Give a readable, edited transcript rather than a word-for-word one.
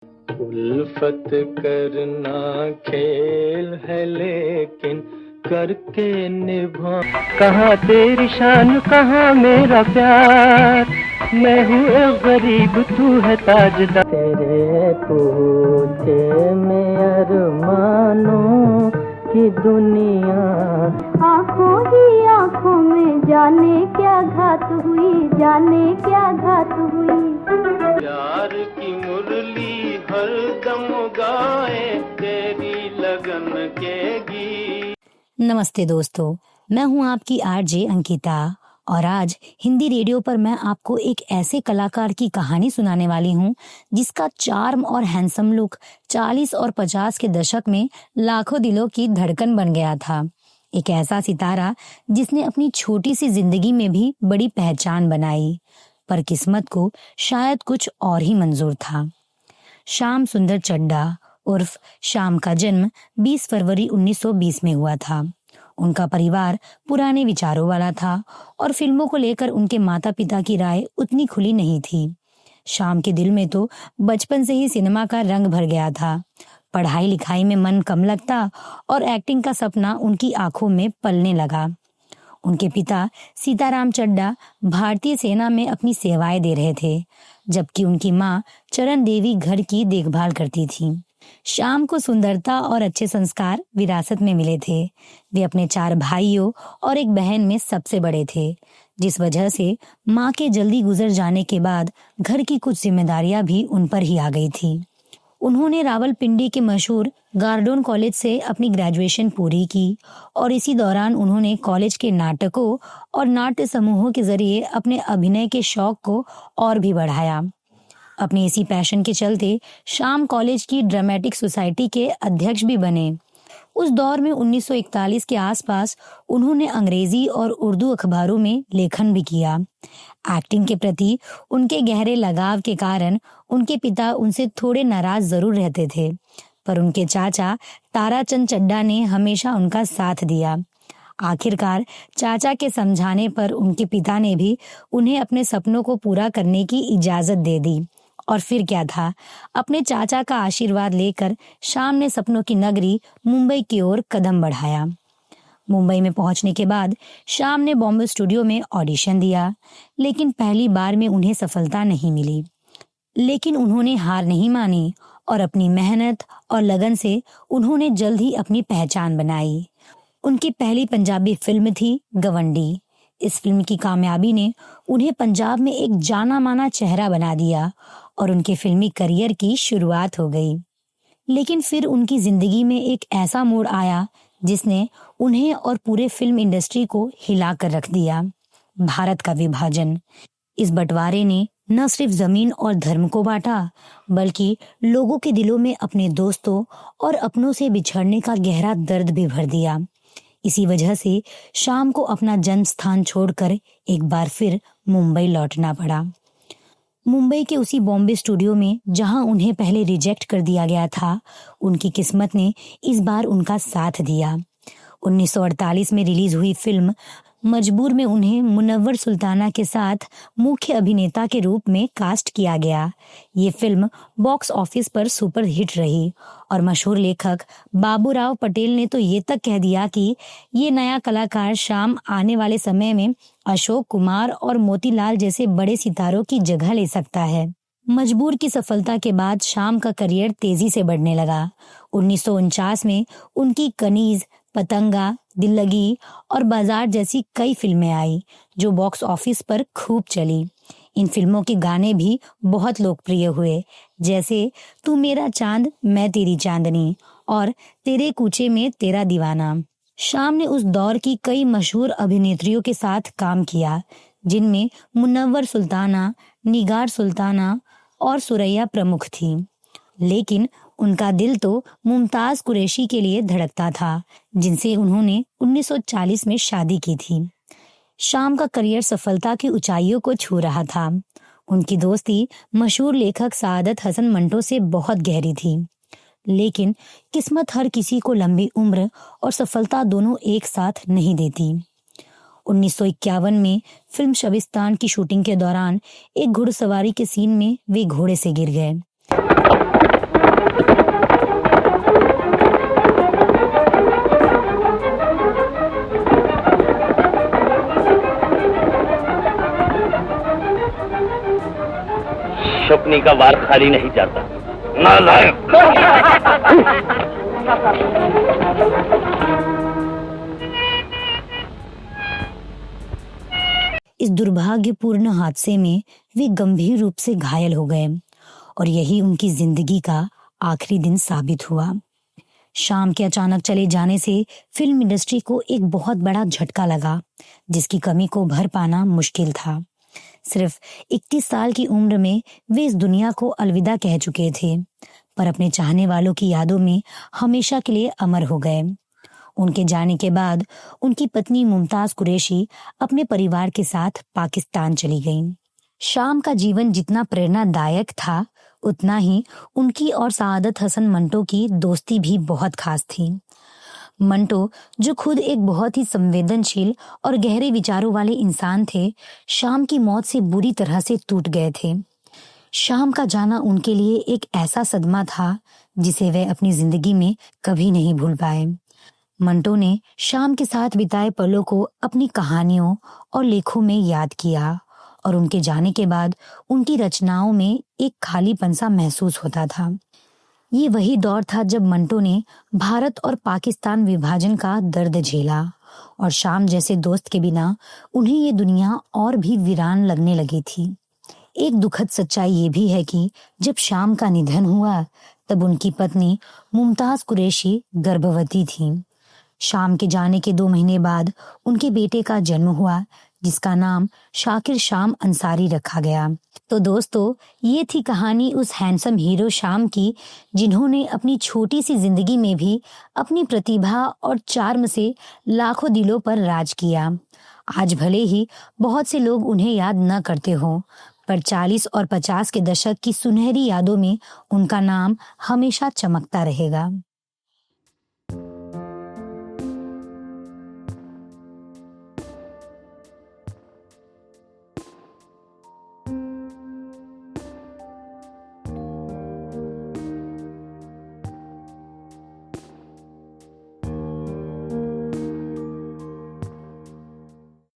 उल्फत करना खेल है लेकिन करके निभा। कहाँ तेरी शान कहाँ मेरा प्यार, मैं हूँ एक गरीब तू है ताजदार। तेरे पूछे में अरमानों की दुनिया, आँखों ही आँखों में जाने क्या घात हुई, जाने क्या घात हुई। प्यार की मुरली हर दम गाए तेरी लगन के गीत। नमस्ते दोस्तों, मैं हूं आपकी आरजे अंकिता और आज हिंदी रेडियो पर मैं आपको एक ऐसे कलाकार की कहानी सुनाने वाली हूं जिसका चार्म और हैंडसम लुक 40 और 50 के दशक में लाखों दिलों की धड़कन बन गया था। एक ऐसा सितारा जिसने अपनी छोटी सी जिंदगी में भी बड़ी पहचान बनाई, पर किस्मत को शायद कुछ और ही मंजूर था। श्याम सुंदर चड्ढा उर्फ श्याम का जन्म 20 फरवरी 1920 में हुआ था। उनका परिवार पुराने विचारों वाला था और फिल्मों को लेकर उनके माता पिता की राय उतनी खुली नहीं थी। श्याम के दिल में तो बचपन से ही सिनेमा का रंग भर गया था। पढ़ाई लिखाई में मन कम लगता और एक्टिंग का सपना उनकी आंखों में पलने लगा। उनके पिता सीताराम चड्ढा भारतीय सेना में अपनी सेवाएं दे रहे थे, जबकि उनकी माँ चरण देवी घर की देखभाल करती थी। श्याम को सुंदरता और अच्छे संस्कार विरासत में मिले थे। वे अपने 4 भाइयों और एक बहन में सबसे बड़े थे, जिस वजह से माँ के जल्दी गुजर जाने के बाद घर की कुछ जिम्मेदारियां भी उन पर ही आ गई थी। उन्होंने रावलपिंडी के मशहूर गार्डोन कॉलेज से अपनी ग्रेजुएशन पूरी की और इसी दौरान उन्होंने कॉलेज के नाटकों और नाट्य समूहों के जरिए अपने अभिनय के शौक को और भी बढ़ाया। अपने इसी पैशन के चलते श्याम कॉलेज की ड्रामेटिक सोसाइटी के अध्यक्ष भी बने। उस दौर में 1941 के आसपास उन्होंने अंग्रेजी और उर्दू अखबारों में लेखन भी किया। एक्टिंग के प्रति उनके गहरे लगाव के कारण उनके पिता उनसे थोड़े नाराज जरूर रहते थे, पर उनके चाचा ताराचंद चड्ढा ने हमेशा उनका साथ दिया। आखिरकार चाचा के समझाने पर उनके पिता ने भी उन्हें अपने सपनों को पूरा करने की इजाजत दे दी। और फिर क्या था, अपने चाचा का आशीर्वाद लेकर श्याम ने सपनों की नगरी मुंबई की ओर कदम बढ़ाया। मुंबई में पहुंचने के बाद श्याम ने बॉम्बे स्टूडियो में ऑडिशन दिया, लेकिन पहली बार में उन्हें सफलता नहीं मिली। लेकिन उन्होंने हार नहीं मानी और अपनी मेहनत और लगन से उन्होंने जल्द ही अपनी पहचान बनाई। उनकी पहली पंजाबी फिल्म थी गवंडी। इस फिल्म की कामयाबी ने उन्हें पंजाब में एक जाना माना चेहरा बना दिया और उनके फिल्मी करियर की शुरुआत हो गई। लेकिन फिर उनकी जिंदगी में एक ऐसा मोड़ आया जिसने उन्हें और पूरे फिल्म इंडस्ट्री को हिला कर रख दिया। भारत का विभाजन। इस बंटवारे ने न सिर्फ जमीन और धर्म को बांटा, बल्कि लोगों के दिलों में अपने दोस्तों और अपनों से बिछड़ने का गहरा दर्द भी भर दिया। इसी वजह से श्याम को अपना जन्म स्थान छोड़कर एक बार फिर मुंबई लौटना पड़ा। मुंबई के उसी बॉम्बे स्टूडियो में जहां उन्हें पहले रिजेक्ट कर दिया गया था, उनकी किस्मत ने इस बार उनका साथ दिया। 1948 में रिलीज हुई फिल्म मजबूर में उन्हें मुनव्वर सुल्ताना के साथ मुख्य अभिनेता के रूप में कास्ट किया गया। ये फिल्म बॉक्स ऑफिस पर सुपर हिट रही और मशहूर लेखक बाबूराव पटेल ने तो ये तक कह दिया कि ये नया कलाकार श्याम आने वाले समय में अशोक कुमार और मोतीलाल जैसे बड़े सितारों की जगह ले सकता है। मजबूर की सफलता के बाद श्याम का करियर तेजी से बढ़ने लगा। 1949 में उनकी कनीज, पतंगा, दिल लगी और बाजार जैसी कई फिल्में आई जो बॉक्स ऑफिस पर खूब चली। इन फिल्मों के गाने भी बहुत लोकप्रिय हुए, जैसे तू मेरा चांद मैं तेरी चांदनी और तेरे कूचे में तेरा दीवाना। श्याम ने उस दौर की कई मशहूर अभिनेत्रियों के साथ काम किया, जिनमें मुनव्वर सुल्ताना, निगार सुल्ताना और सुरैया प्रमुख थी। लेकिन उनका दिल तो मुमताज कुरैशी के लिए धड़कता था, जिनसे उन्होंने 1940 में शादी की थी। श्याम का करियर सफलता की ऊंचाइयों को छू रहा था। उनकी दोस्ती मशहूर लेखक सादत हसन मंटो से बहुत गहरी थी। लेकिन किस्मत हर किसी को लंबी उम्र और सफलता दोनों एक साथ नहीं देती। 1951 में फिल्म शबिस्तान की शूटिंग के दौरान एक घुड़सवारी के सीन में वे घोड़े से गिर गए। पत्नी का वार खाली नहीं जाता। नालायक। इस दुर्भाग्यपूर्ण हादसे में वे गंभीर रूप से घायल हो गए और यही उनकी जिंदगी का आखिरी दिन साबित हुआ। शाम के अचानक चले जाने से फिल्म इंडस्ट्री को एक बहुत बड़ा झटका लगा, जिसकी कमी को भर पाना मुश्किल था। सिर्फ 31 साल की उम्र में वे इस दुनिया को अलविदा कह चुके थे, पर अपने चाहने वालों की यादों में हमेशा के लिए अमर हो गए। उनके जाने के बाद उनकी पत्नी मुमताज कुरैशी अपने परिवार के साथ पाकिस्तान चली गईं। शाम का जीवन जितना प्रेरणादायक था, उतना ही उनकी और सआदत हसन मंटो की दोस्ती भी बहुत खास थी। मंटो, जो खुद एक बहुत ही संवेदनशील और गहरे विचारों वाले इंसान थे, शाम की मौत से बुरी तरह से टूट गए थे। शाम का जाना उनके लिए एक ऐसा सदमा था जिसे वे अपनी जिंदगी में कभी नहीं भूल पाए। मंटो ने शाम के साथ बिताए पलों को अपनी कहानियों और लेखों में याद किया और उनके जाने के बाद उनकी रचनाओं में एक खालीपन सा महसूस होता था। ये वही दौर था जब मंटो ने भारत और पाकिस्तान विभाजन का दर्द झेला और शाम जैसे दोस्त के बिना उन्हें ये दुनिया और भी वीरान लगने लगी थी। एक दुखद सच्चाई ये भी है कि जब शाम का निधन हुआ तब उनकी पत्नी मुमताज कुरैशी गर्भवती थी। शाम के जाने के 2 महीने बाद उनके बेटे का जन्म हुआ, जिसका नाम शाकिर शाम अंसारी रखा गया। तो दोस्तों, ये थी कहानी उस हैंडसम हीरो शाम की, जिन्होंने अपनी छोटी सी जिंदगी में भी अपनी प्रतिभा और चार्म से लाखों दिलों पर राज किया। आज भले ही बहुत से लोग उन्हें याद न करते हो, पर 40 और 50 के दशक की सुनहरी यादों में उनका नाम हमेशा चमकता रहेगा।